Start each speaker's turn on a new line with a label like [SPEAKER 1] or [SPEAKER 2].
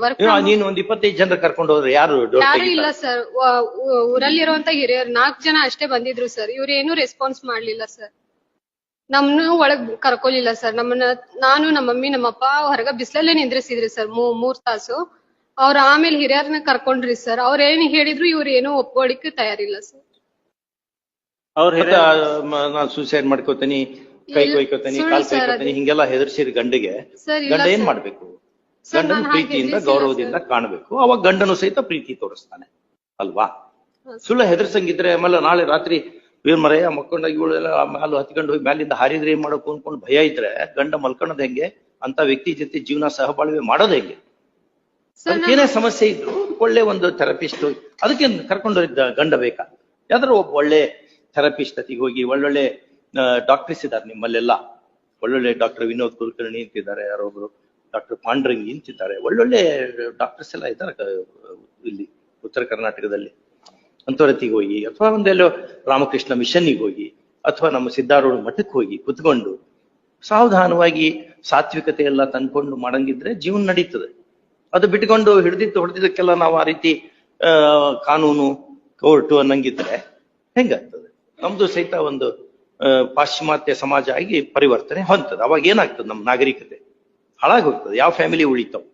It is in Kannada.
[SPEAKER 1] ವರ್ಕ್
[SPEAKER 2] ನೀನು ಒಂದ್ 25 ಜನ ಕರ್ಕೊಂಡು ಹೋದ್ರೆ ಯಾರು
[SPEAKER 1] ಯಾರು ಇಲ್ಲ ಸರ್. ಊರಲ್ಲಿರುವಂತ ಹಿರಿಯರು 4 ಜನ ಅಷ್ಟೇ ಬಂದಿದ್ರು ಸರ್. ಇವ್ರು ಏನು ರೆಸ್ಪಾನ್ಸ್ ಮಾಡ್ಲಿಲ್ಲ ಸರ್. ನಮ್ನು ಒಳಗ್ ಕರ್ಕೊಲಿಲ್ಲ ಸರ್. ನಾನು ನಮ್ಮ ಮಮ್ಮಿ ನಮ್ಮಪ್ಪ ಹೊರಗ ಬಿಸ್ಲಲ್ಲೇ ನಿಂದ್ರಿಸಿದ್ರಿ ಸರ್ 3 ತಾಸು. ಅವ್ರ ಆಮೇಲೆ ಹಿರಿಯರ್ನ ಕರ್ಕೊಂಡ್ರಿ ಸರ್. ಅವ್ರ ಏನ್ ಹೇಳಿದ್ರು ಇವ್ರು ಏನು ಒಪ್ಕೊಳ್ಳಿಕ್ಕೆ ತಯಾರಿಲ್ಲ ಸರ್.
[SPEAKER 2] ನಾನ್ ಸೂಸೈಡ್ ಮಾಡ್ಕೋತೀನಿ, ಕೈ ಕೊಯ್ಕೋತೀನಿ, ಕಾಲ್ ಕೊಯ್ಕೋತೀನಿ ಹಿಂಗೆಲ್ಲ ಹೆದರ್ಸಿರಿ ಗಂಡಿಗೆ. ಗಂಡ ಏನ್ ಮಾಡ್ಬೇಕು? ಗಂಡನ ಪ್ರೀತಿಯಿಂದ ಗೌರವದಿಂದ ಕಾಣಬೇಕು. ಅವಾಗ ಗಂಡನು ಸಹಿತ ಪ್ರೀತಿ ತೋರಿಸ್ತಾನೆ ಅಲ್ವಾ? ಸುಳ್ಳ ಹೆದರ್ಸಂಗಿದ್ರೆ ಆಮೇಲೆ ನಾಳೆ ರಾತ್ರಿ ಇವ್ರ ಮರೆಯ ಮಕ್ಕೊಂಡಾಗಿ ಇವಳೆಲ್ಲ ಮ್ಯಾಲ ಹತ್ಕೊಂಡು ಹೋಗಿ ಮ್ಯಾಲಿಂದ ಹಾರಿದ್ರೆ ಏನ್ ಮಾಡೋಕು ಅನ್ಕೊಂಡು ಭಯ ಇದ್ರೆ ಗಂಡ ಮಲ್ಕೊಳ್ಳೋದ್ ಹೆಂಗೆ? ಅಂತ ವ್ಯಕ್ತಿ ಜೊತೆ ಜೀವನ ಸಹಬಾಳ್ವೆ ಮಾಡೋದ್ ಹೆಂಗೆ? ಅದಕ್ಕೇನೇ ಸಮಸ್ಯೆ ಇದ್ರು ಒಳ್ಳೆ ಒಂದು ಥೆರಪಿಸ್ಟ್ ಅದಕ್ಕೆ ಕರ್ಕೊಂಡೋಗಿದ್ದ ಗಂಡ ಬೇಕಾ? ಯಾವ್ದಾರು ಒಬ್ಬ ಒಳ್ಳೆ ಥೆರಪಿಸ್ಟ್ ಅತಿಗೆ ಹೋಗಿ ಒಳ್ಳೊಳ್ಳೆ ಡಾಕ್ಟರ್ಸ್ ಇದ್ದಾರೆ ನಿಮ್ಮಲ್ಲೆಲ್ಲ. ಒಳ್ಳೊಳ್ಳೆ ಡಾಕ್ಟರ್ ವಿನೋದ್ ಕುಲಕರ್ಣಿ ಅಂತಿದ್ದಾರೆ, ಯಾರೊಬ್ರು ಡಾಕ್ಟರ್ ಪಾಂಡ್ರಂಗಿ ಅಂತಿದ್ದಾರೆ, ಒಳ್ಳೊಳ್ಳೆ ಡಾಕ್ಟರ್ಸ್ ಎಲ್ಲ ಇದ್ದಾರೆ ಇಲ್ಲಿ ಉತ್ತರ ಕರ್ನಾಟಕದಲ್ಲಿ. ಅಂತವರತಿಗೆ ಹೋಗಿ ಅಥವಾ ಒಂದೆಲ್ಲೋ ರಾಮಕೃಷ್ಣ ಮಿಷನ್ನಿಗೆ ಹೋಗಿ ಅಥವಾ ನಮ್ಮ ಸಿದ್ಧಾರೂಢ ಮಠಕ್ಕೆ ಹೋಗಿ ಕುತ್ಕೊಂಡು ಸಾವಧಾನವಾಗಿ ಸಾತ್ವಿಕತೆ ಎಲ್ಲ ತಂದ್ಕೊಂಡು ಮಾಡಂಗಿದ್ರೆ ಜೀವನ ನಡೀತದೆ. ಅದು ಬಿಟ್ಕೊಂಡು ಹೊಡೆದಿದ್ದಕ್ಕೆಲ್ಲ ನಾವು ಆ ರೀತಿ ಕಾನೂನು ಕೋರ್ಟು ಅನ್ನಂಗಿದ್ರೆ ಹೆಂಗಾಗ್ತದೆ? ನಮ್ದು ಸಹಿತ ಒಂದು ಪಾಶ್ಚಿಮಾತ್ಯ ಸಮಾಜ ಆಗಿ ಪರಿವರ್ತನೆ ಹೊಂದ್ತದೆ. ಅವಾಗ ಏನಾಗ್ತದೆ? ನಮ್ಮ ನಾಗರಿಕತೆ ಹಾಳಾಗಿ ಹೋಗ್ತದೆ. ಯಾವ ಫ್ಯಾಮಿಲಿ ಉಳಿತಾವ್?